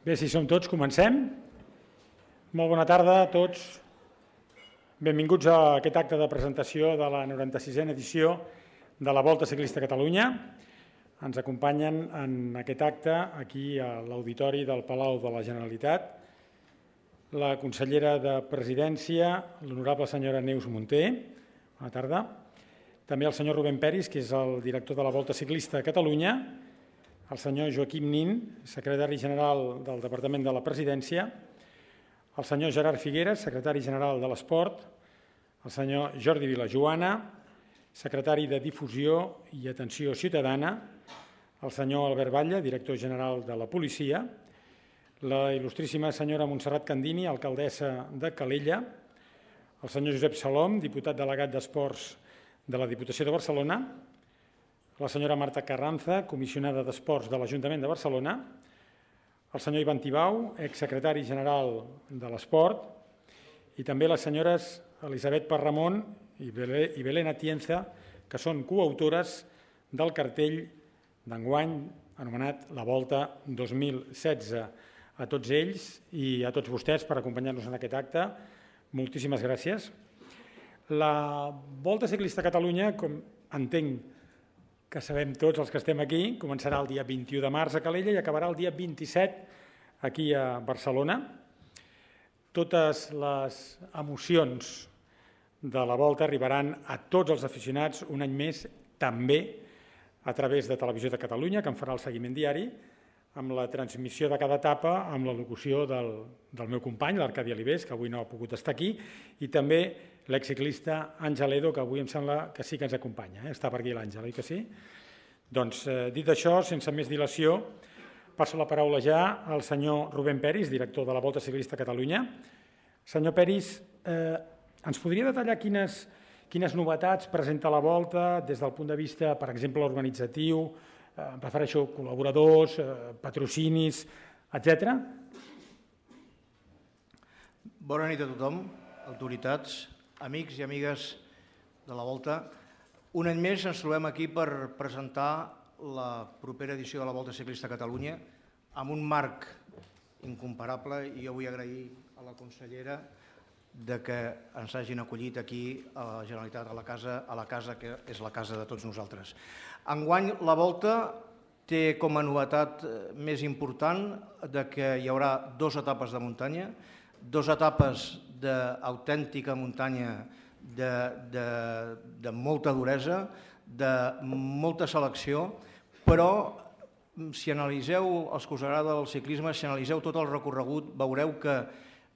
Bé, si som tots, comencem. Molt bona tarda a tots. Benvinguts a aquest acte de presentació de la 96a edició de la Volta Ciclista a Catalunya. Ens acompanyen en aquest acte, aquí a l'Auditori del Palau de la Generalitat, la consellera de Presidència, l'honorable senyora Neus Munté. Bona tarda. També el senyor Rubén Peris, que és el director de la Volta Ciclista a Catalunya, el senyor Joaquim Nin, secretari general del Departament de la Presidència, el senyor Gerard Figueres, secretari general de l'Esport, el senyor Jordi Vilajoana, secretari de Difusió i Atenció Ciutadana, el senyor Albert Batlle, director general de la Policia, la il·lustríssima senyora Montserrat Candini, alcaldessa de Calella, el senyor Josep Salom, diputat delegat d'Esports de la Diputació de Barcelona, la senyora Marta Carranza, comissionada d'Esports de l'Ajuntament de Barcelona, el senyor Ivan Tibau, exsecretari general de l'Esport, i també les senyores Elisabet Parramon i Belén Atienza, que són coautores del cartell d'enguany anomenat La Volta 2016. A tots ells i a tots vostès per acompanyar-nos en aquest acte, moltíssimes gràcies. La Volta Ciclista a Catalunya, com entenc que sabem tots els que estem aquí, començarà el dia 21 de març a Calella i acabarà el dia 27 aquí a Barcelona. Totes les emocions de la Volta arribaran a tots els aficionats un any més, també a través de Televisió de Catalunya, que en farà el seguiment diari, amb la transmissió de cada etapa, amb la locució del meu company, l'Arcadi Alibés, que avui no ha pogut estar aquí, i també l'exciclista Àngel Edo, que avui em sembla que sí que ens acompanya. Està per aquí l'Àngel, oi que sí? Doncs, dit això, sense més dilació, passo la paraula ja al senyor Rubén Peris, director de la Volta Ciclista a Catalunya. Senyor Peris, ens podria detallar quines novetats presenta la Volta des del punt de vista, per exemple, organitzatiu, em refereixo col·laboradors, patrocinis, etc. Bona nit a tothom, autoritats, amics i amigues de la Volta. Un any més ens trobem aquí per presentar la propera edició de la Volta Ciclista a Catalunya amb un marc incomparable, i jo vull agrair a la consellera de que ens hagin acollit aquí a la Generalitat, a la casa que és la casa de tots nosaltres. Enguany la Volta té com a novetat més important que hi haurà 2 etapes de muntanya, 2 etapes d'autèntica muntanya de molta duresa, de molta selecció, però si analitzeu, els que us agrada el ciclisme, si analitzeu tot el recorregut, veureu que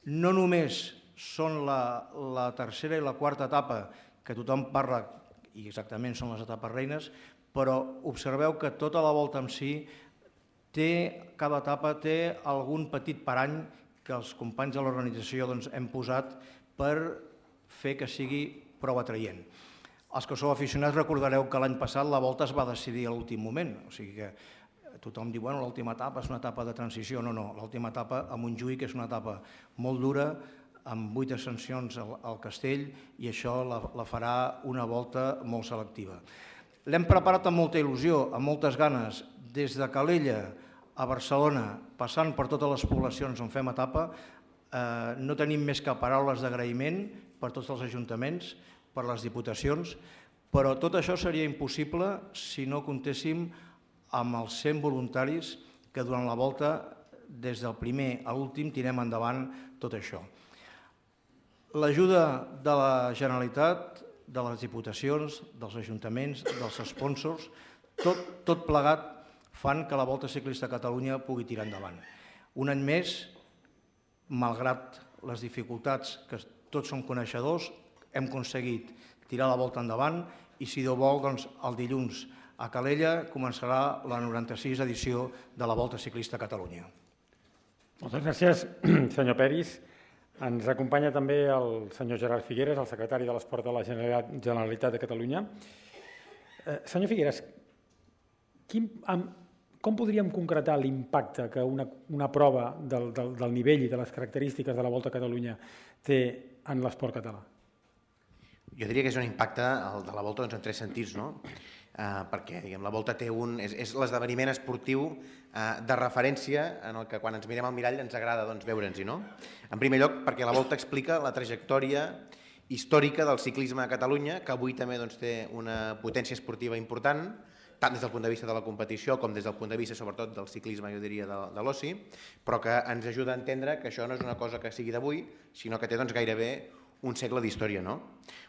no només són la tercera i la quarta etapa, que tothom parla, i exactament són les etapes reines, però observeu que tota la Volta en si, cada etapa té algun petit parany que els companys de l'organització hem posat per fer que sigui prou atraient. Els que sou aficionats recordareu que l'any passat la Volta es va decidir a l'últim moment, o sigui que tothom diu que l'última etapa és una etapa de transició. No, l'última etapa a Montjuïc és una etapa molt dura, amb 8 ascensions al castell, i això la farà una volta molt selectiva. L'hem preparat amb molta il·lusió, amb moltes ganes, des de Calella a Barcelona, passant per totes les poblacions on fem etapa. No tenim més que paraules d'agraïment per tots els ajuntaments, per les diputacions, però tot això seria impossible si no comptéssim amb els 100 voluntaris que durant la volta, des del primer a l'últim, tirem endavant tot això. L'ajuda de la Generalitat, de les diputacions, dels ajuntaments, dels sponsors, tot plegat fan que la Volta Ciclista a Catalunya pugui tirar endavant. Un any més, malgrat les dificultats que tots som coneixedors, hem aconseguit tirar la Volta endavant, i si Déu vol, el dilluns a Calella començarà la 96a edició de la Volta Ciclista a Catalunya. Moltes gràcies, senyor Peris. Ens acompanya també el senyor Gerard Figueres, el secretari de l'Esport de la Generalitat de Catalunya. Senyor Figueres, com podríem concretar l'impacte que una prova del nivell i de les característiques de la Volta a Catalunya té en l'esport català? Jo diria que és un impacte, el de la Volta, en 3 sentits. perquè la Volta és l'esdeveniment esportiu de referència en el que quan ens mirem al mirall ens agrada veure'ns-hi. En primer lloc, perquè la Volta explica la trajectòria històrica del ciclisme a Catalunya, que avui també té una potència esportiva important, tant des del punt de vista de la competició com des del punt de vista, sobretot, del ciclisme, jo diria, de l'oci, però que ens ajuda a entendre que això no és una cosa que sigui d'avui, sinó que té gairebé un segle d'història.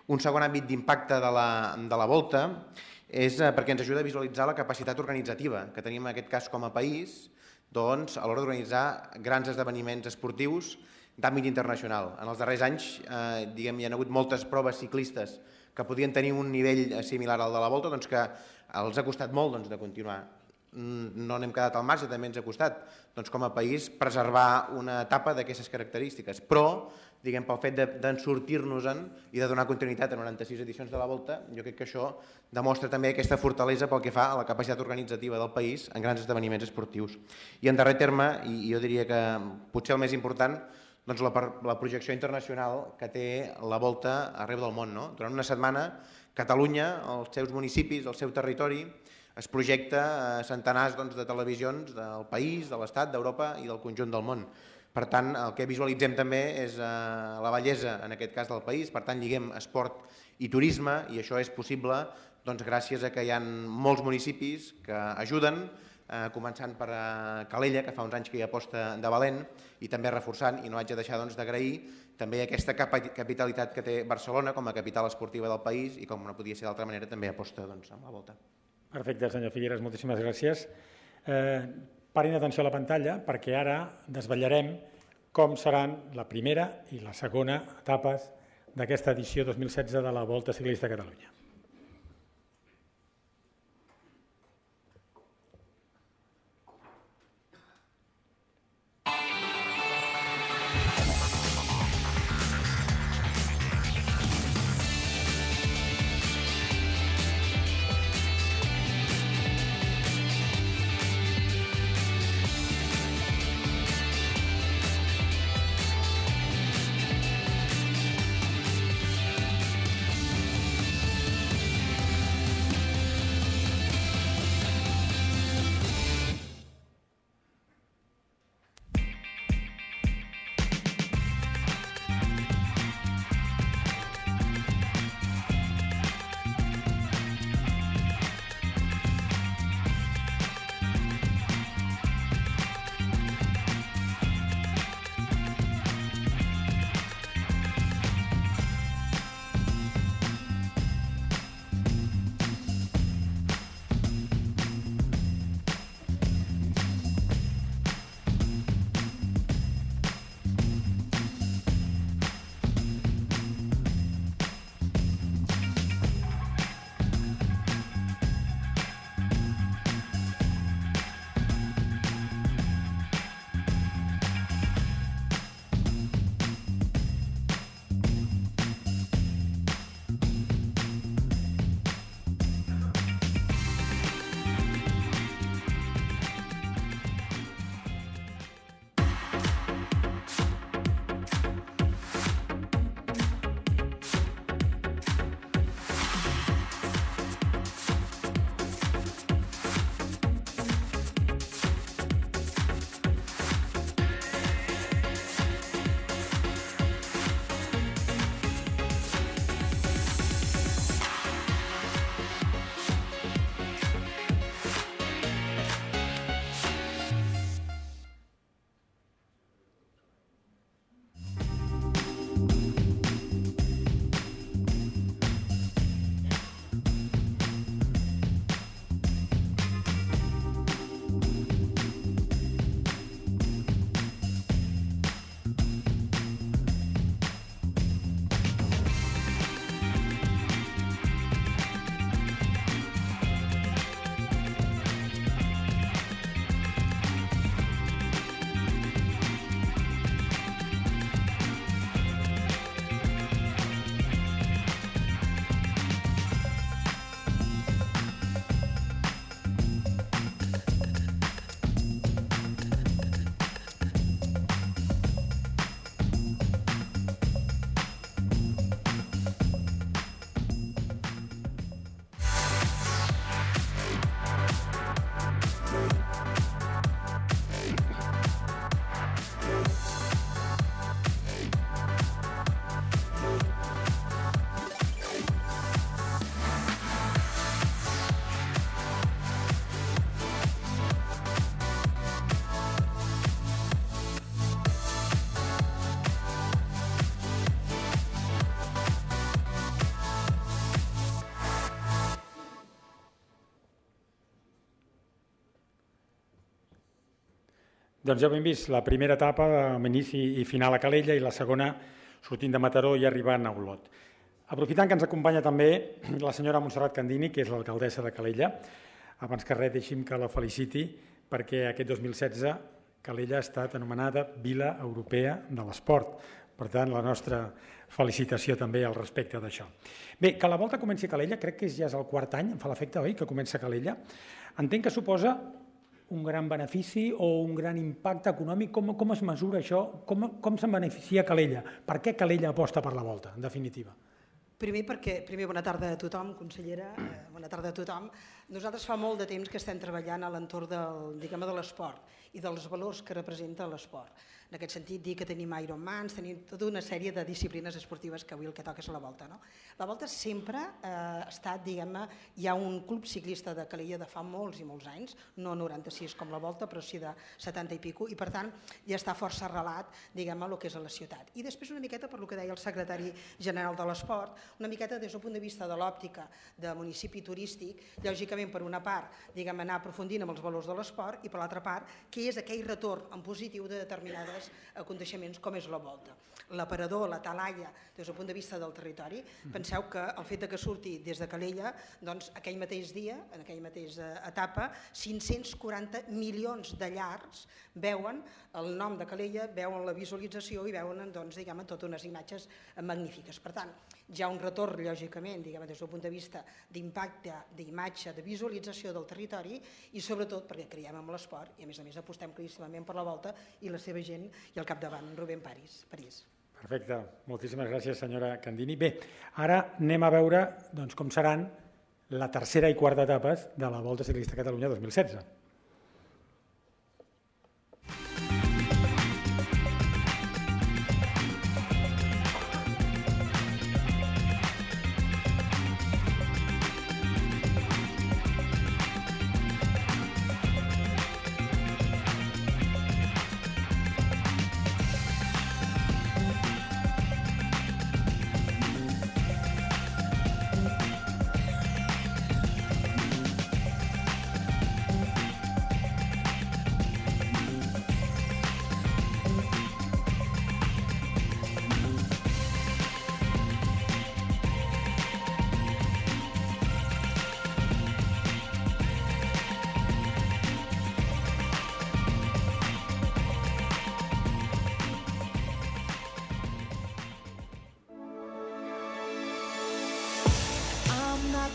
Un segon àmbit d'impacte de la Volta és perquè ens ajuda a visualitzar la capacitat organitzativa que tenim en aquest cas com a país a l'hora d'organitzar grans esdeveniments esportius d'àmbit internacional. En els darrers anys hi ha hagut moltes proves ciclistes que podien tenir un nivell similar al de la Volta, que els ha costat molt de continuar. No n'hem quedat al marge, també ens ha costat com a país preservar una etapa d'aquestes característiques, però pel fet d'ensortir-nos-en i de donar continuïtat a 96 edicions de la Volta, jo crec que això demostra també aquesta fortalesa pel que fa a la capacitat organitzativa del país en grans esdeveniments esportius. I en darrer terme, i jo diria que potser el més important, la projecció internacional que té la Volta arreu del món. Durant una setmana, Catalunya, els seus municipis, el seu territori, es projecta a centenars de televisions del país, de l'Estat, d'Europa i del conjunt del món. Per tant, el que visualitzem també és la bellesa, en aquest cas, del país. Per tant, lliguem esport i turisme, i això és possible gràcies a que hi ha molts municipis que ajuden, començant per Calella, que fa uns anys que hi aposta de valent, i també reforçant, i no haig de deixar d'agrair, també aquesta capitalitat que té Barcelona com a capital esportiva del país i, com no podia ser d'altra manera, també aposta amb la Volta. Perfecte, senyor Figueres, moltíssimes gràcies. Parin atenció a la pantalla perquè ara desvetllarem com seran la primera i la segona etapes d'aquesta edició 2016 de la Volta Ciclista a Catalunya. Doncs ja ho hem vist, la primera etapa amb inici i final a Calella i la segona sortint de Mataró i arribant a Olot. Aprofitant que ens acompanya també la senyora Montserrat Candini, que és l'alcaldessa de Calella, abans que res deixi'm que la feliciti perquè aquest 2016 Calella ha estat anomenada Vila Europea de l'Esport. Per tant, la nostra felicitació també al respecte d'això. Bé, que la volta comenci a Calella, crec que ja és el quart any, em fa l'efecte, oi?, que comença a Calella. Entenc que suposa un gran benefici o un gran impacte econòmic. Com es mesura això? Com se'n beneficia Calella? Per què Calella aposta per la volta, en definitiva? Primer, bona tarda a tothom, consellera, bona tarda a tothom. Nosaltres fa molt de temps que estem treballant a l'entorn de l'esport i dels valors que representa l'esport. En aquest sentit, dir que tenim Ironmans, tenim tota una sèrie de disciplines esportives que avui el que toca és la volta. La volta sempre ha estat, diguem-ne, hi ha un club ciclista de Calella de fa molts i molts anys, no 96 com la volta, però sí de 70 i pico, i per tant ja està força arrelat, diguem-ne, el que és a la ciutat. I després una miqueta per el que deia el secretari general de l'esport, una miqueta des del punt de vista de l'òptica de municipi turístic, lògicament per una part, diguem, anar aprofundint amb els valors de l'esport i per l'altra part, que és aquell retorn en positiu de determinades aconteixements com és la volta. L'aparador, la talaia, des del punt de vista del territori, penseu que el fet que surti des de Calella, doncs aquell mateix dia, en aquella mateixa etapa, 540 milions de llars veuen el nom de Calella, veuen la visualització i veuen, doncs, diguem, totes unes imatges magnífiques. Per tant, hi ha un retorn, lògicament, diguem, des del punt de vista d'impacte, d'imatge, de visualització del territori i sobretot perquè creiem en l'esport i a més apostem claríssimament per la volta i la seva gent i al capdavant, Rubén París. Perfecte, moltíssimes gràcies senyora Candini. Bé, ara anem a veure com seran la tercera i quarta etapes de la Volta Ciclista a Catalunya 2016.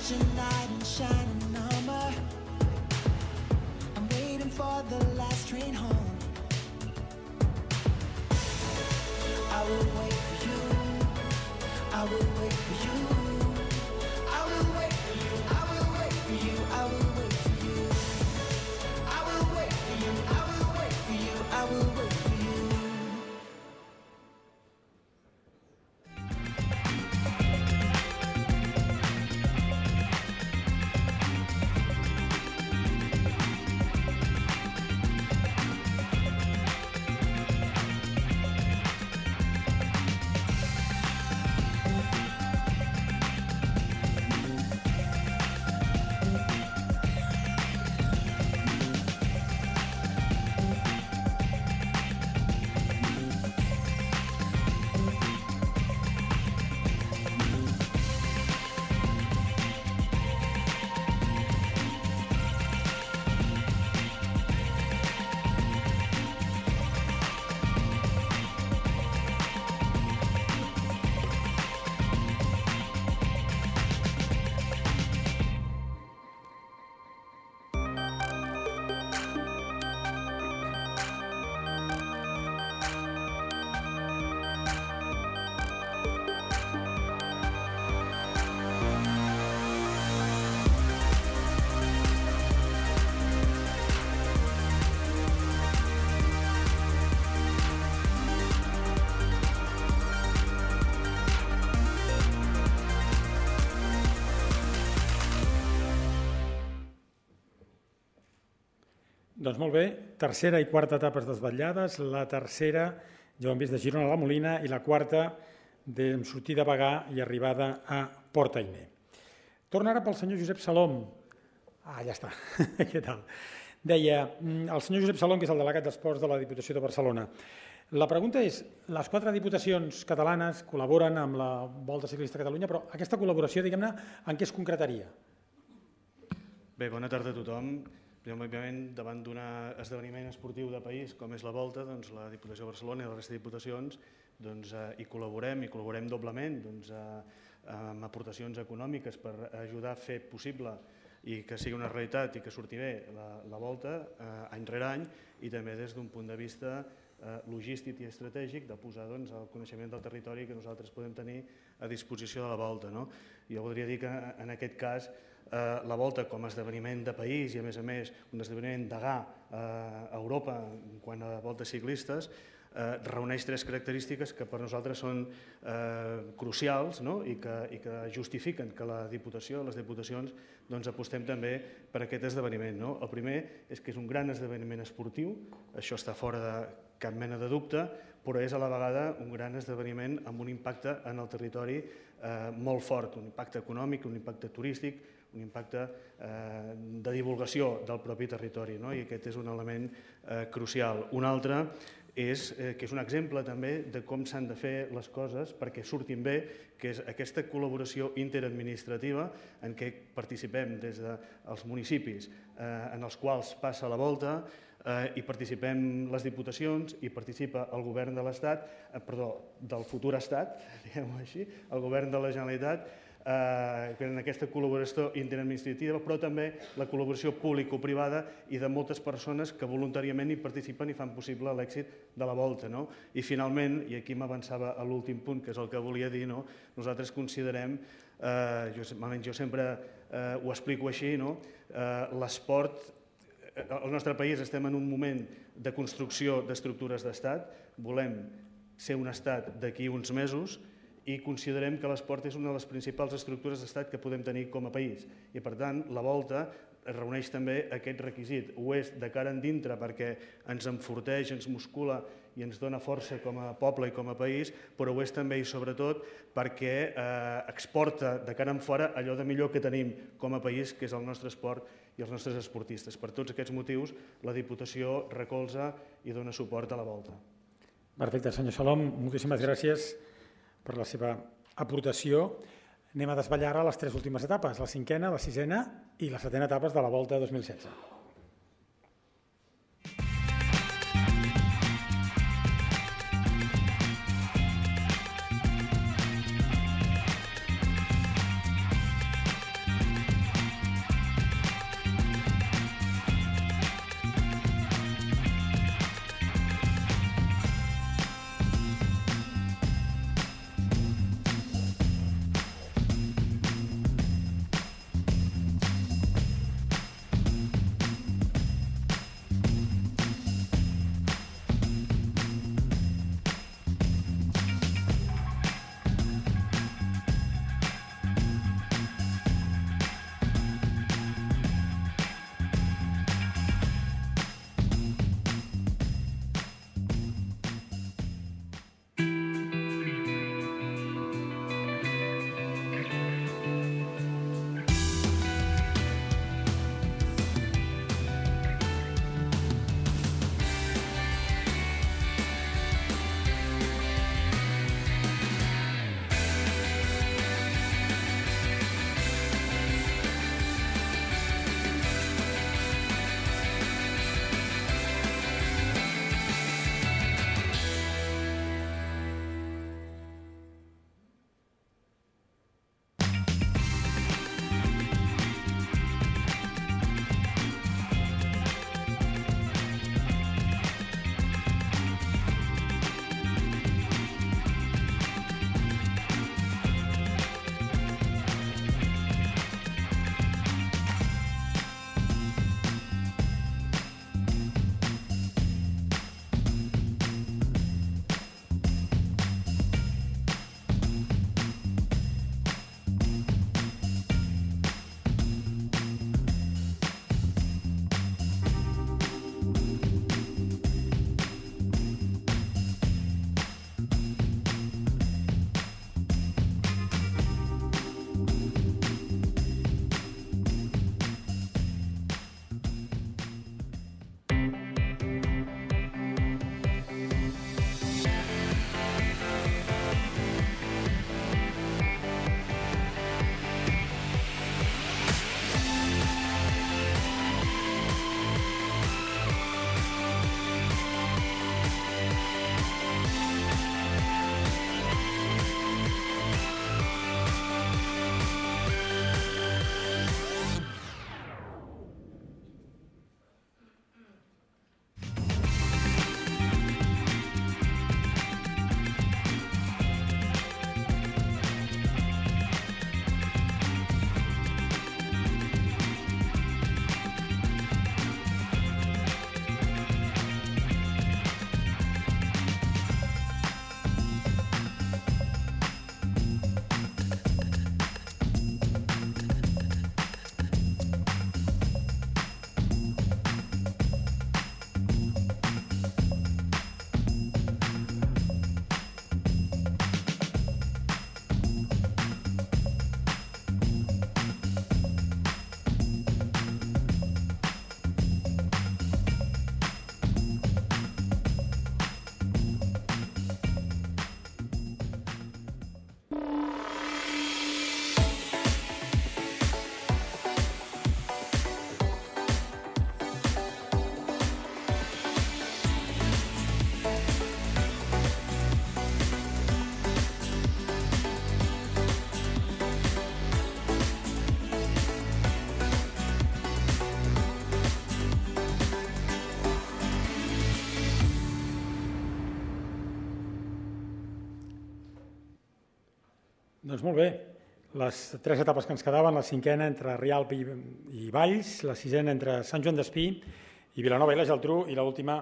Your knight in shining armor, I'm waiting for the last train home. I will wait for you, I will wait for you, I will wait for you, I will wait for you, I will wait for you, I will wait for you, I will wait for you, I will wait for you. Doncs molt bé, tercera i quarta etapes desvetllades, la tercera ja ho hem vist de Girona a la Molina i la quarta de sortida a Bagà i arribada a Port Ainé. Torna ara pel senyor Josep Salom. Ah, ja està. Què tal? Deia, el senyor Josep Salom, que és el delegat d'Esports de la Diputació de Barcelona. La pregunta és, les 4 diputacions catalanes col·laboren amb la Volta Ciclista a Catalunya, però aquesta col·laboració, diguem-ne, en què es concretaria? Bé, bona tarda a tothom. Òbviament, davant d'un esdeveniment esportiu de país com és la Volta, doncs, la Diputació de Barcelona i la resta de diputacions hi col·laborem doblement amb aportacions econòmiques per ajudar a fer possible i que sigui una realitat i que surti bé la Volta any rere any, i també des d'un punt de vista logístic i estratègic de posar el coneixement del territori que nosaltres podem tenir a disposició de la Volta. Jo voldria dir que en aquest cas la Volta com a esdeveniment de país i a més un esdeveniment degà a Europa quant a voltes ciclistes reuneix 3 característiques que per nosaltres són crucials i que justifiquen que les diputacions apostem també per aquest esdeveniment. El primer és que és un gran esdeveniment esportiu, això està fora de cap mena de dubte, però és a la vegada un gran esdeveniment amb un impacte en el territori molt fort, un impacte econòmic, un impacte turístic, un impacte de divulgació del propi territori, i aquest és un element crucial. Un altre és que és un exemple també de com s'han de fer les coses perquè surtin bé, que és aquesta col·laboració interadministrativa en què participem des dels municipis en els quals passa la Volta, hi participem les diputacions, hi participa el govern de l'Estat, del futur Estat, diguem-ho així, el govern de la Generalitat, en aquesta col·laboració interadministrativa, però també la col·laboració público-privada i de moltes persones que voluntàriament hi participen i fan possible l'èxit de la Volta. I finalment, i aquí m'avançava a l'últim punt, que és el que volia dir, nosaltres considerem, jo sempre ho explico així, l'esport, al nostre país estem en un moment de construcció d'estructures d'estat, volem ser un estat d'aquí uns mesos i considerem que l'esport és una de les principals estructures d'estat que podem tenir com a país. I per tant, la Volta reuneix també aquest requisit. Ho és de cara endintre perquè ens enforteix, ens muscula i ens dona força com a poble i com a país, però ho és també i sobretot perquè exporta de cara enfora allò de millor que tenim com a país, que és el nostre esport i els nostres esportistes. Per tots aquests motius, la Diputació recolza i dona suport a la Volta. Perfecte, senyor Salom, moltíssimes gràcies per la seva aportació. Anem a desvetllar ara les 3 últimes etapes, la 5a, la 6a i la 7a etapes de la Volta 2016. Doncs molt bé. Les 3 etapes que ens quedaven, la 5a entre Rialp i Valls, la 6a entre Sant Joan d'Espí i Vilanova i la Geltrú i l'última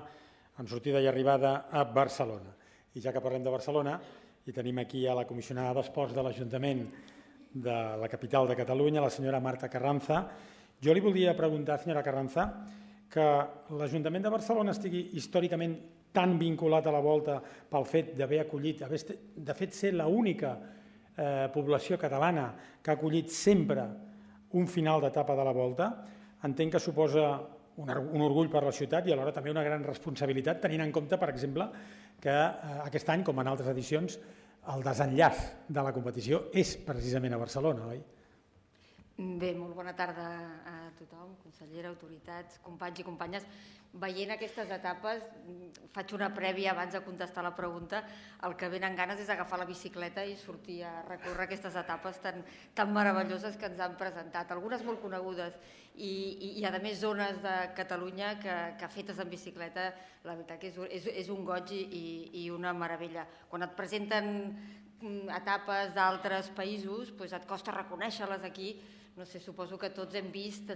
amb sortida i arribada a Barcelona. I ja que parlem de Barcelona, i tenim aquí a la comissionada d'Esports de l'Ajuntament de la capital de Catalunya, la senyora Marta Carranza, jo li voldria preguntar, senyora Carranza, que l'Ajuntament de Barcelona estigui històricament tan vinculat a la Volta pel fet d'haver acollit, de fet ser l'única població catalana que ha acollit sempre un final d'etapa de la Volta, entenc que suposa un orgull per la ciutat i alhora també una gran responsabilitat, tenint en compte, per exemple, que aquest any, com en altres edicions, el desenllaç de la competició és precisament a Barcelona, oi? Bé, molt bona tarda a tothom, consellera, autoritats, companys i companyes. Veient aquestes etapes, faig una prèvia abans de contestar la pregunta, el que venen ganes és agafar la bicicleta i sortir a recórrer aquestes etapes tan meravelloses que ens han presentat. Algunes molt conegudes i a més zones de Catalunya que fetes en bicicleta, la veritat que és un goig i una meravella. Quan et presenten etapes d'altres països, et costa reconèixer-les aquí. No sé, suposo que tots hem vist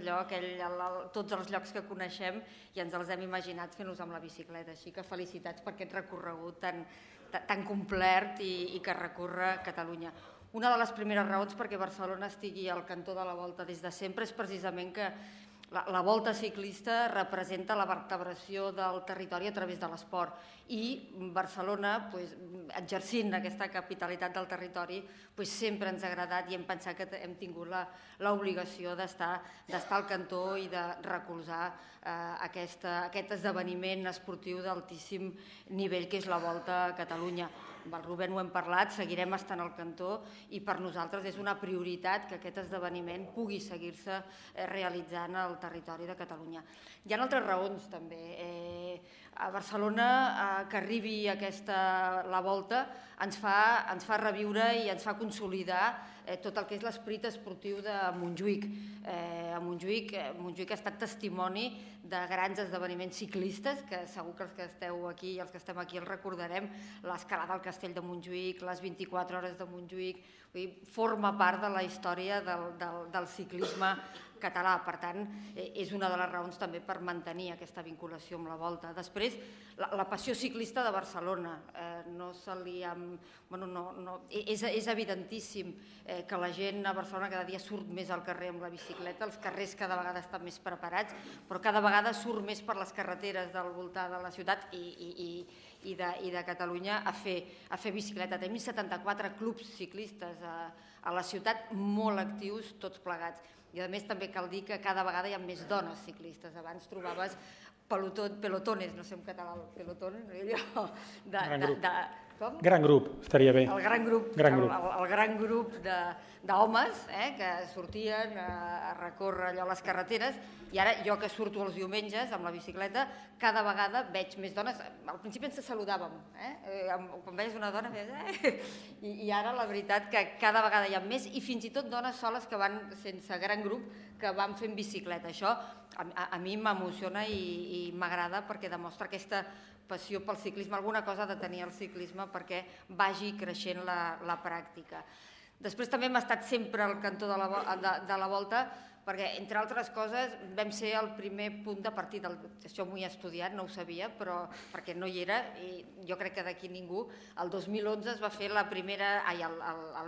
tots els llocs que coneixem i ens els hem imaginat fent-los amb la bicicleta. Així que felicitats per aquest recorregut tan complet i que recorre Catalunya. Una de les primeres raons perquè Barcelona estigui al cantó de la Volta des de sempre és precisament que la Volta ciclista representa la vertebració del territori a través de l'esport i Barcelona, exercint aquesta capitalitat del territori, sempre ens ha agradat i hem pensat que hem tingut l'obligació d'estar al cantó i de recolzar aquest esdeveniment esportiu d'altíssim nivell que és la Volta a Catalunya. Amb el Rubén ho hem parlat, seguirem estant al cantó i per nosaltres és una prioritat que aquest esdeveniment pugui seguir-se realitzant al territori de Catalunya. Hi ha altres raons també. A Barcelona, que arribi la Volta, ens fa reviure i ens fa consolidar tot el que és l'esperit esportiu de Montjuïc. Montjuïc ha estat testimoni de grans esdeveniments ciclistes, que segur que els que esteu aquí i els que estem aquí els recordarem, l'escalada al Castell de Montjuïc, les 24 hores de Montjuïc, forma part de la història del ciclisme català. Per tant, és una de les raons també per mantenir aquesta vinculació amb la Volta. Després, la passió ciclista de Barcelona. És evidentíssim que la gent a Barcelona cada dia surt més al carrer amb la bicicleta, els carrers cada vegada estan més preparats, però cada vegada surt més per les carreteres del voltant de la ciutat i de Catalunya a fer bicicleta. Tenim 74 clubs ciclistes a la ciutat, molt actius, tots plegats. I a més també cal dir que cada vegada hi ha més dones ciclistes. Abans trobaves pelotones, no sé en català, pelotón, Gran grup, estaria bé. El gran grup d'homes que sortien a recórrer allò a les carreteres i ara jo que surto els diumenges amb la bicicleta cada vegada veig més dones. Al principi ens saludàvem, quan veies una dona i ara la veritat que cada vegada hi ha més i fins i tot dones soles que van sense gran grup que van fent bicicleta. Això a mi m'emociona i m'agrada perquè demostra aquesta passió pel ciclisme, alguna cosa ha de tenir el ciclisme perquè vagi creixent la pràctica. Després també hem estat sempre al cantó de la Volta perquè, entre altres coses, vam ser el primer punt de partida. Això m'ho he estudiat, no ho sabia, però perquè no hi era, i jo crec que d'aquí ningú. El 2011 es va fer el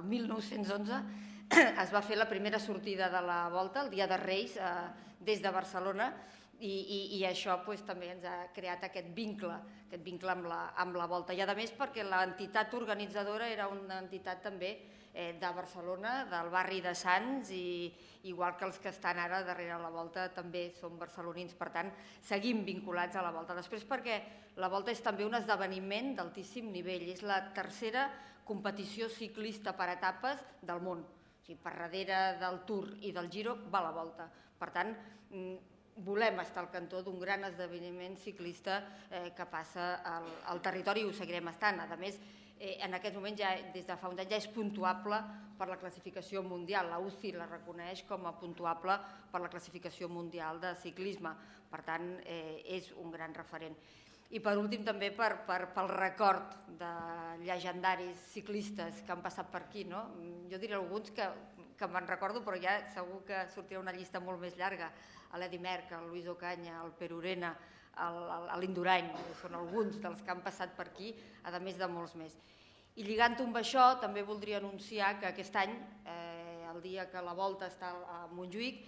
1911 es va fer la primera sortida de la Volta, el dia de Reis, des de Barcelona, i això també ens ha creat aquest vincle amb la Volta. I a més perquè l'entitat organitzadora era una entitat també de Barcelona, del barri de Sants, i igual que els que estan ara darrere la Volta també són barcelonins, per tant seguim vinculats a la Volta. Després perquè la Volta és també un esdeveniment d'altíssim nivell, és la tercera competició ciclista per etapes del món. Per darrere del Tour i del Giro va la Volta. Per tant, volem estar al cantó d'un gran esdeveniment ciclista que passa al territori i ho seguirem estant. A més, en aquest moment, des de fa un any, ja és puntuable per la classificació mundial. La UCI la reconeix com a puntuable per la classificació mundial de ciclisme. Per tant, és un gran referent. I per últim també pel record de llegendaris ciclistes que han passat per aquí, no? Jo diré alguns que me'n recordo, però ja segur que sortirà una llista molt més llarga. L'Edi Merck, el Luis Ocaña, el Perurena, l'Indurany, són alguns dels que han passat per aquí, a més de molts més. I lligant-ho amb això, també voldria anunciar que aquest any, el dia que la Volta està a Montjuïc,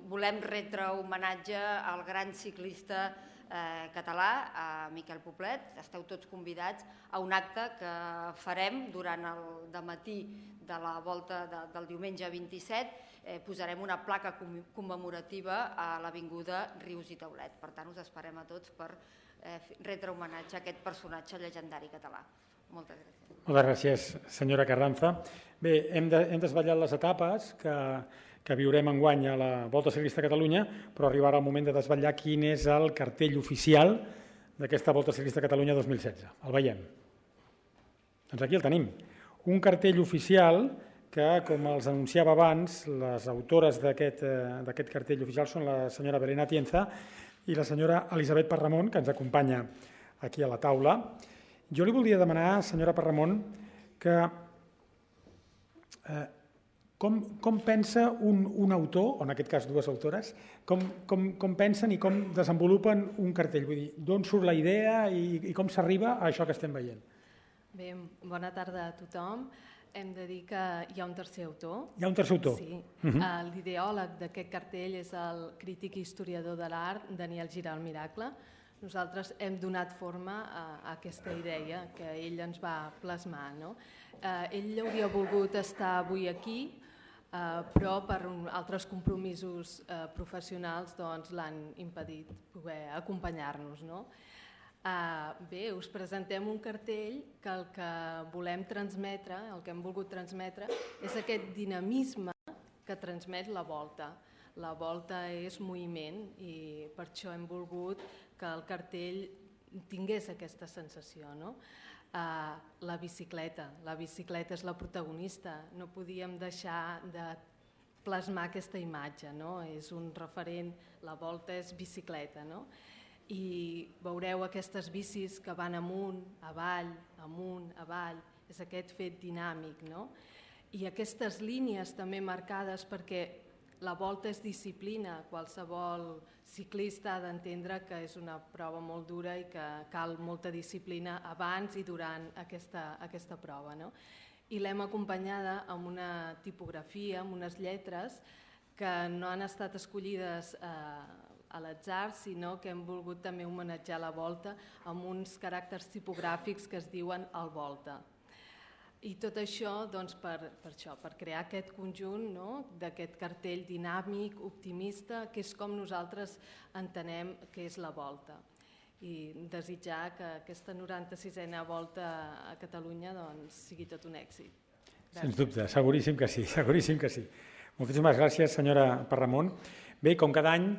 volem retre homenatge al gran ciclista català, a Miquel Poblet. Esteu tots convidats a un acte que farem durant el dematí de la Volta del diumenge 27. Posarem una placa commemorativa a l'avinguda Rius i Taulet. Per tant, us esperem a tots per retre homenatge a aquest personatge legendari català. Moltes gràcies. Moltes gràcies, senyora Carranza. Bé, hem desvetllat les etapes que viurem enguany a la Volta Ciclista a Catalunya, però arribarà el moment de desvetllar quin és el cartell oficial d'aquesta Volta Ciclista a Catalunya 2016. El veiem. Doncs aquí el tenim. Un cartell oficial que, com els anunciava abans, les autores d'aquest cartell oficial són la senyora Belén Atienza i la senyora Elisabet Parramon, que ens acompanya aquí a la taula. Jo li voldria demanar, senyora Parramon, que com pensa un autor, o en aquest cas dues autores, com pensen i com desenvolupen un cartell? Vull dir, d'on surt la idea i com s'arriba a això que estem veient? Bé, bona tarda a tothom. Hem de dir que hi ha un tercer autor. Hi ha un tercer autor? Sí. L'ideòleg d'aquest cartell és el crític i historiador de l'art, Daniel Giral Miracle. Nosaltres hem donat forma a aquesta idea que ell ens va plasmar. Ell hauria volgut estar avui aquí, però per altres compromisos professionals l'han impedit poder acompanyar-nos. Bé, us presentem un cartell que el que volem transmetre, el que hem volgut transmetre, és aquest dinamisme que transmet la Volta. La Volta és moviment i per això hem volgut que el cartell tingués aquesta sensació. La bicicleta és la protagonista, no podíem deixar de plasmar aquesta imatge, és un referent, la Volta és bicicleta, i veureu aquestes bicis que van amunt, avall, és aquest fet dinàmic, i aquestes línies també marcades perquè la Volta és disciplina, qualsevol ciclista ha d'entendre que és una prova molt dura i que cal molta disciplina abans i durant aquesta prova. I l'hem acompanyada amb una tipografia, amb unes lletres que no han estat escollides a l'atzar, sinó que hem volgut també homenatjar la Volta amb uns caràcters tipogràfics que es diuen el Volta. I tot això per crear aquest conjunt d'aquest cartell dinàmic, optimista, que és com nosaltres entenem que és la Volta. I desitjar que aquesta 96a Volta a Catalunya sigui tot un èxit. Sens dubte, seguríssim que sí, seguríssim que sí. Moltíssimes gràcies, senyora Parramon. Bé, com cada any,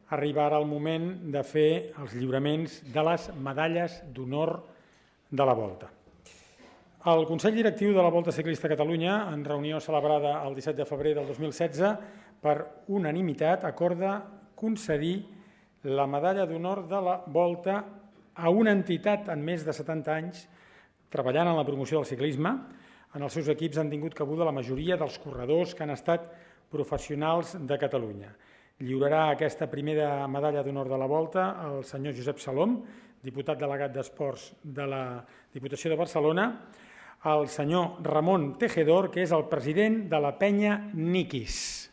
arribarà el moment de fer els lliuraments de les medalles d'honor de la Volta. El Consell Directiu de la Volta Ciclista a Catalunya, en reunió celebrada el 17 de febrer del 2016, per unanimitat acorda concedir la medalla d'honor de la Volta a una entitat amb més de 70 anys treballant en la promoció del ciclisme. En els seus equips han tingut cabuda la majoria dels corredors que han estat professionals de Catalunya. Lliurarà aquesta primera medalla d'honor de la Volta el senyor Josep Salom, diputat delegat d'Esports de la Diputació de Barcelona, el senyor Ramon Tejedor, que és el president de la penya Niquis.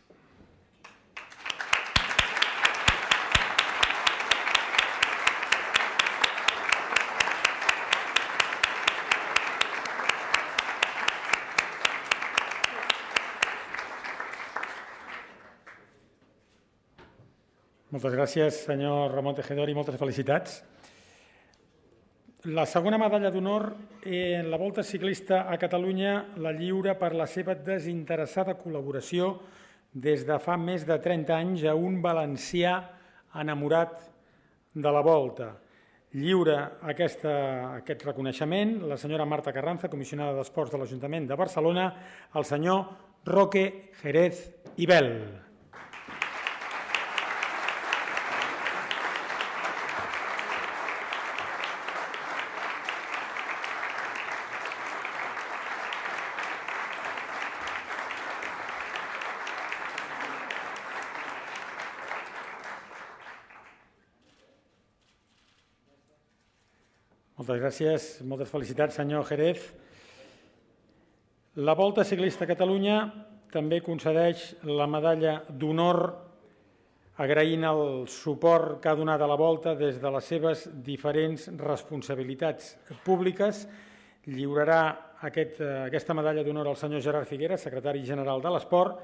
Moltes gràcies, senyor Ramon Tejedor, i moltes felicitats. La segona medalla d'honor en la Volta Ciclista a Catalunya la lliura per la seva desinteressada col·laboració des de fa més de 30 anys a un valencià enamorat de la Volta. Lliura aquest reconeixement la senyora Marta Carranza, comissionada d'Esports de l'Ajuntament de Barcelona, al senyor Roque Jerez Ibel. Moltes gràcies, moltes felicitats, senyor Jerez. La Volta Ciclista a Catalunya també concedeix la medalla d'honor agraint el suport que ha donat a la Volta des de les seves diferents responsabilitats públiques. Lliurarà aquesta medalla d'honor al senyor Gerard Figueras, secretari general de l'Esport,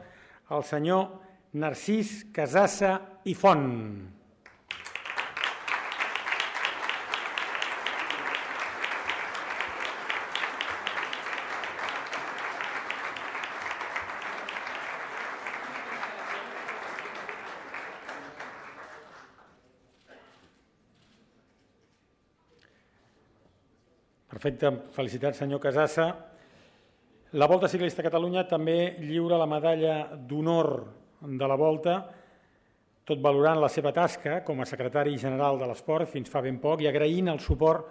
al senyor Narcís Casassa i Font. Perfecte, felicitats, senyor Casassa. La Volta Ciclista a Catalunya també lliura la medalla d'honor de la Volta, tot valorant la seva tasca com a secretari general de l'Esport fins fa ben poc i agraint el suport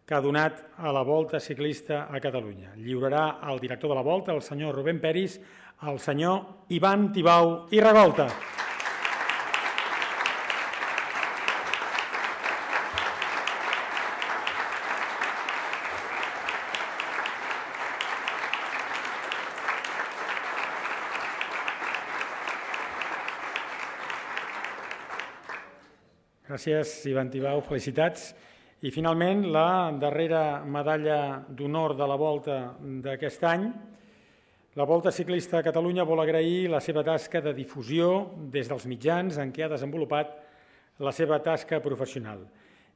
que ha donat a la Volta Ciclista a Catalunya. Lliurarà al director de la Volta, el senyor Rubén Peris, al senyor Ivan Tibau i Revolta. Gràcies, Ivan Tibau, felicitats. I finalment, la darrera medalla d'honor de la Volta d'aquest any. La Volta Ciclista a Catalunya vol agrair la seva tasca de difusió des dels mitjans en què ha desenvolupat la seva tasca professional.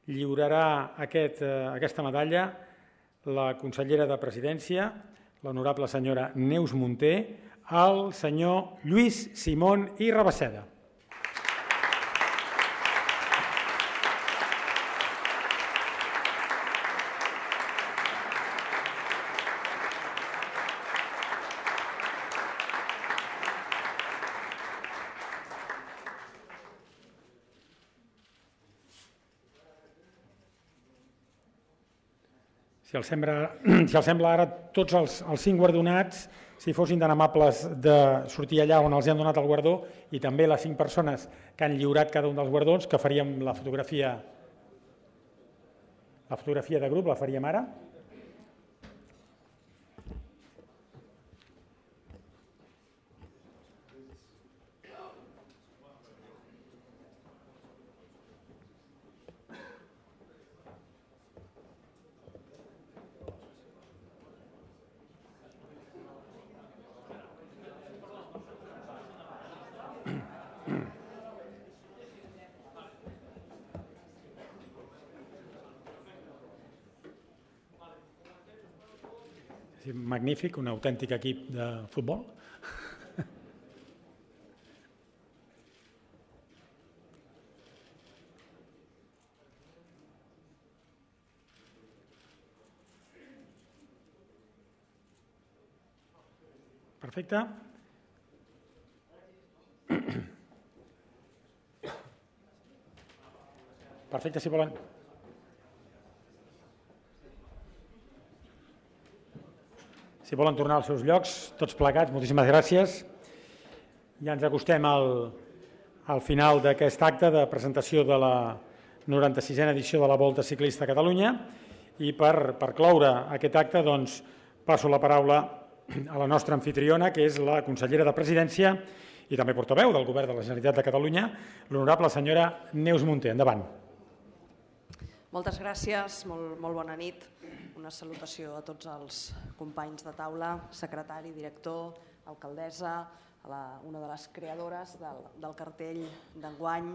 Lliurarà aquesta medalla la consellera de Presidència, l'honorable senyora Neus Munté, al senyor Lluís Simón i Rabasseda. Si els sembla ara, tots els 5 guardonats, si fossin tan amables de sortir allà on els han donat el guardó, i també les 5 persones que han lliurat cada un dels guardons, que faríem la fotografia de grup, la faríem ara. Magnífic, un autèntic equip de futbol. Perfecte. Perfecte, si volen. Si volen tornar als seus llocs, tots plegats, moltíssimes gràcies. Ja ens acostem al final d'aquest acte de presentació de la 96a edició de la Volta Ciclista a Catalunya i per cloure aquest acte passo la paraula a la nostra anfitriona, que és la consellera de Presidència i també portaveu del Govern de la Generalitat de Catalunya, l'honorable senyora Neus Munté. Endavant. Moltes gràcies, molt bona nit. Una salutació a tots els companys de taula, secretari, director, alcaldessa, una de les creadores del cartell d'enguany,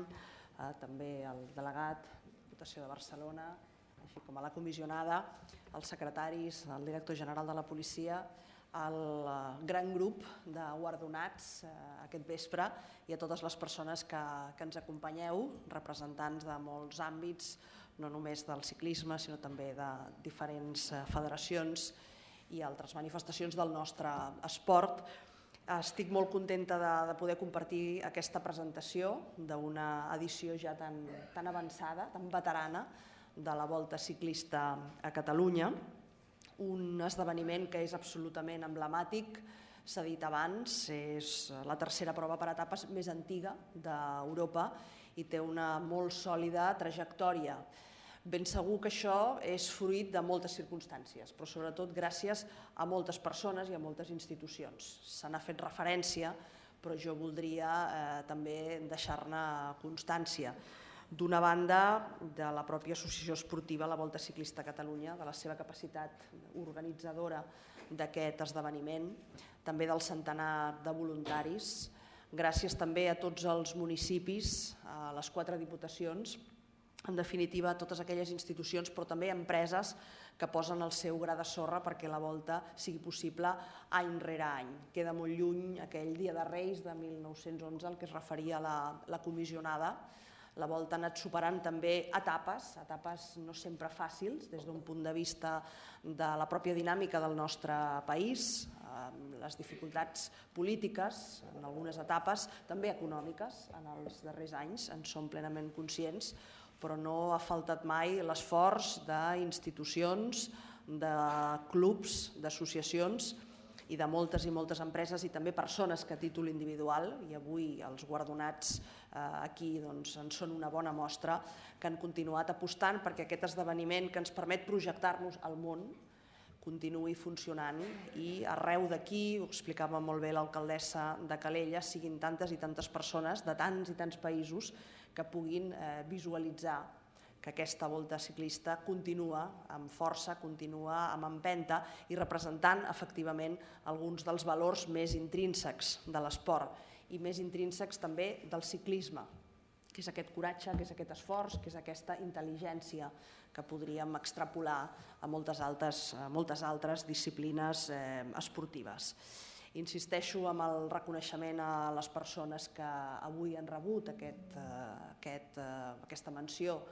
també el delegat, Diputació de Barcelona, així com a la comissionada, els secretaris, el director general de la policia, el gran grup de guardonats aquest vespre i a totes les persones que ens acompanyeu, representants de molts àmbits, no només del ciclisme, sinó també de diferents federacions i altres manifestacions del nostre esport. Estic molt contenta de poder compartir aquesta presentació d'una edició ja tan avançada, tan veterana, de la Volta Ciclista a Catalunya, un esdeveniment que és absolutament emblemàtic, s'ha dit abans, és la tercera prova per etapes més antiga d'Europa i té una molt sòlida trajectòria. Ben segur que això és fruit de moltes circumstàncies, però sobretot gràcies a moltes persones i a moltes institucions. Se n'ha fet referència, però jo voldria també deixar-ne constància. D'una banda, de la pròpia associació esportiva la Volta Ciclista a Catalunya, de la seva capacitat organitzadora d'aquest esdeveniment, també del centenar de voluntaris, gràcies també a tots els municipis, a les 4 diputacions, en definitiva a totes aquelles institucions, però també empreses que posen el seu gra de sorra perquè la Volta sigui possible any rere any. Queda molt lluny aquell dia de Reis de 1911 al que es referia la comissionada. La Volta ha anat superant també etapes no sempre fàcils des d'un punt de vista de la pròpia dinàmica del nostre país, les dificultats polítiques en algunes etapes, també econòmiques en els darrers anys, en som plenament conscients, però no ha faltat mai l'esforç d'institucions, de clubs, d'associacions i de moltes i moltes empreses i també persones que a títol individual, i avui els guardonats aquí en són una bona mostra, que han continuat apostant perquè aquest esdeveniment que ens permet projectar-nos al món continuï funcionant i arreu d'aquí, ho explicava molt bé l'alcaldessa de Calella, siguin tantes i tantes persones de tants i tants països que puguin visualitzar que aquesta Volta Ciclista continua amb força, continua amb empenta i representant efectivament alguns dels valors més intrínsecs de l'esport i més intrínsecs també del ciclisme, que és aquest coratge, que és aquest esforç, que és aquesta intel·ligència que podríem extrapolar a moltes altres disciplines esportives. Insisteixo en el reconeixement a les persones que avui han rebut aquesta menció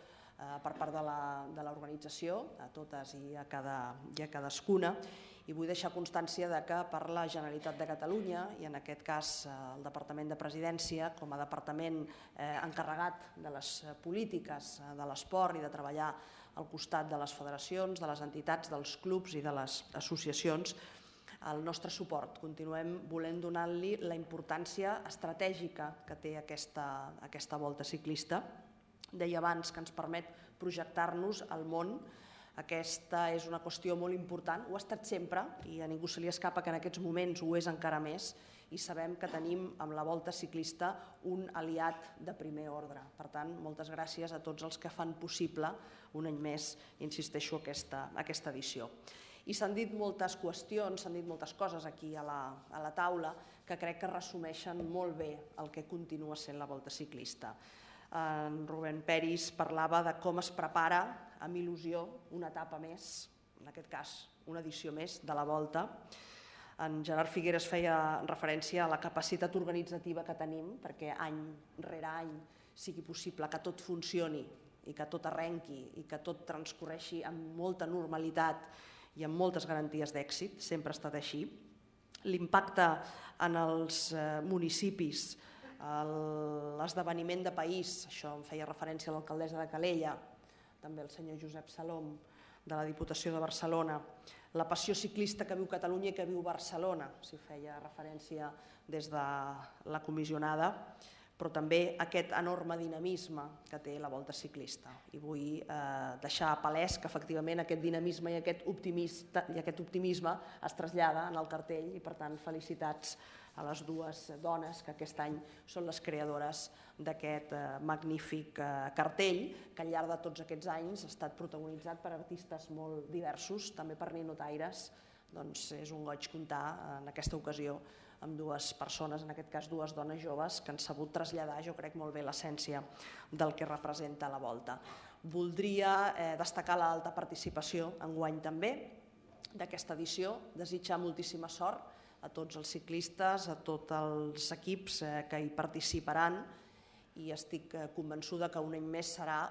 per part de l'organització, a totes i a cadascuna, i vull deixar constància que per la Generalitat de Catalunya, i en aquest cas el Departament de Presidència, com a departament encarregat de les polítiques de l'esport i de treballar al costat de les federacions, de les entitats, dels clubs i de les associacions, el nostre suport. Continuem volent donar-li la importància estratègica que té aquesta Volta Ciclista. Deia abans que ens permet projectar-nos al món. Aquesta és una qüestió molt important, ho ha estat sempre i a ningú se li escapa que en aquests moments ho és encara més i sabem que tenim amb la Volta Ciclista un aliat de primer ordre. Per tant, moltes gràcies a tots els que fan possible un any més, insisteixo, aquesta edició. I s'han dit moltes qüestions, s'han dit moltes coses aquí a la taula que crec que resumeixen molt bé el que continua sent la Volta Ciclista. En Rubén Peris parlava de com es prepara amb il·lusió una etapa més, en aquest cas una edició més de la Volta. En Gerard Figueres feia referència a la capacitat organitzativa que tenim perquè any rere any sigui possible que tot funcioni i que tot arrenqui i que tot transcorreixi amb molta normalitat i amb moltes garanties d'èxit, sempre ha estat així. L'impacte en els municipis, l'esdeveniment de país, això em feia referència a l'alcaldessa de Calella, també el senyor Josep Salom, de la Diputació de Barcelona, la passió ciclista que viu Catalunya i que viu Barcelona, s'hi feia referència des de la comissionada, però també aquest enorme dinamisme que té la Volta Ciclista. I vull deixar palès que efectivament aquest dinamisme i aquest optimisme es trasllada en el cartell i per tant felicitats a les dues dones que aquest any són les creadores d'aquest magnífic cartell que al llarg de tots aquests anys ha estat protagonitzat per artistes molt diversos, també per ninotaires. Doncs és un goig comptar en aquesta ocasió amb dues persones, en aquest cas dues dones joves, que han sabut traslladar, jo crec, molt bé l'essència del que representa la Volta. Voldria destacar l'alta participació enguany també d'aquesta edició, desitjar moltíssima sort a tots els ciclistes, a tots els equips que hi participaran i estic convençuda que un any més serà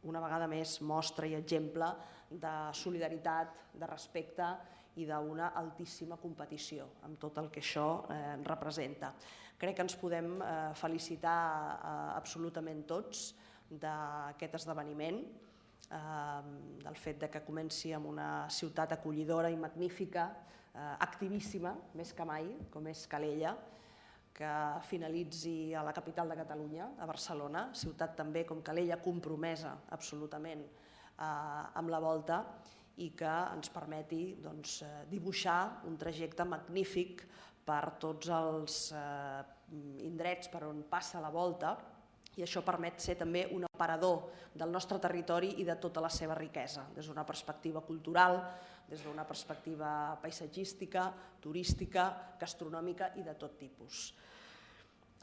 una vegada més mostra i exemple de solidaritat, de respecte i d'una altíssima competició amb tot el que això representa. Crec que ens podem felicitar absolutament tots d'aquest esdeveniment, del fet que comenci amb una ciutat acollidora i magnífica, activíssima, més que mai, com és Calella, que finalitzi a la capital de Catalunya, a Barcelona, ciutat també com Calella compromesa absolutament amb la Volta i que ens permeti dibuixar un trajecte magnífic per tots els indrets per on passa la Volta, i això permet ser també un aparador del nostre territori i de tota la seva riquesa, des d'una perspectiva cultural, des d'una perspectiva paisatgística, turística, gastronòmica i de tot tipus.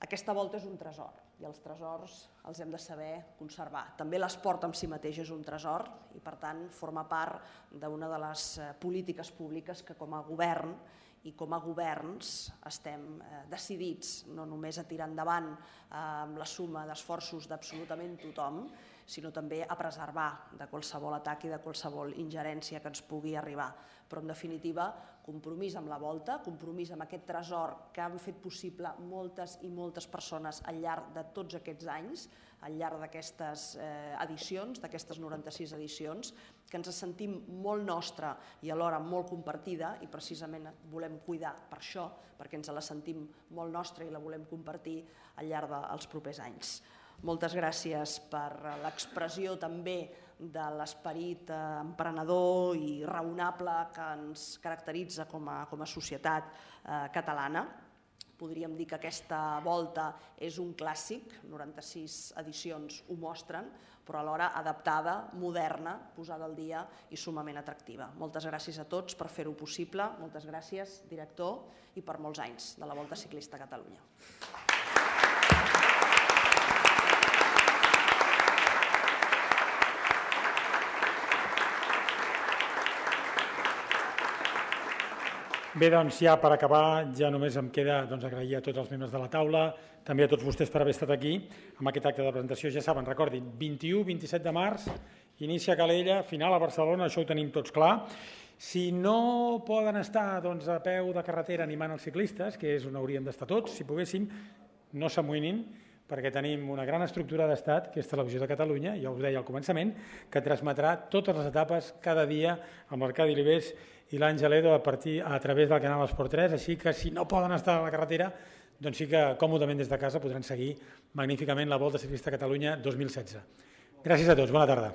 Aquesta Volta és un tresor i els tresors els hem de saber conservar. També l'esport en si mateix és un tresor i, per tant, forma part d'una de les polítiques públiques que com a govern i com a governs estem decidits no només a tirar endavant amb la suma d'esforços d'absolutament tothom, sinó també a preservar de qualsevol atac i de qualsevol ingerència que ens pugui arribar. Però, en definitiva, compromís amb la Volta, compromís amb aquest tresor que han fet possible moltes i moltes persones al llarg de tots aquests anys, al llarg d'aquestes edicions, d'aquestes 96 edicions, que ens sentim molt nostra i alhora molt compartida i precisament volem cuidar per això, perquè ens la sentim molt nostra i la volem compartir al llarg dels propers anys. Moltes gràcies per l'expressió també de l'esperit emprenedor i raonable que ens caracteritza com a societat catalana. Podríem dir que aquesta Volta és un clàssic, 96 edicions ho mostren, però alhora adaptada, moderna, posada al dia i sumament atractiva. Moltes gràcies a tots per fer-ho possible, moltes gràcies, director, i per molts anys de la Volta Ciclista a Catalunya. Bé, doncs ja per acabar, ja només em queda agrair a tots els membres de la taula, també a tots vostès per haver estat aquí amb aquest acte de presentació. Ja saben, recordin, 21-27 de març, inici a Calella, final a Barcelona, això ho tenim tots clar. Si no poden estar a peu de carretera animant els ciclistes, que és on hauríem d'estar tots, si poguéssim, no s'amoïnin, perquè tenim una gran estructura d'estat, que és Televisió de Catalunya, ja us deia al començament, que transmetrà totes les etapes cada dia amb l'Arcadi Libés i l'Àngel Edo a través del canal Esport 3, així que si no poden estar a la carretera, doncs sí que còmodament des de casa podran seguir magníficament la Volta Ciclista a Catalunya 2016. Gràcies a tots, bona tarda.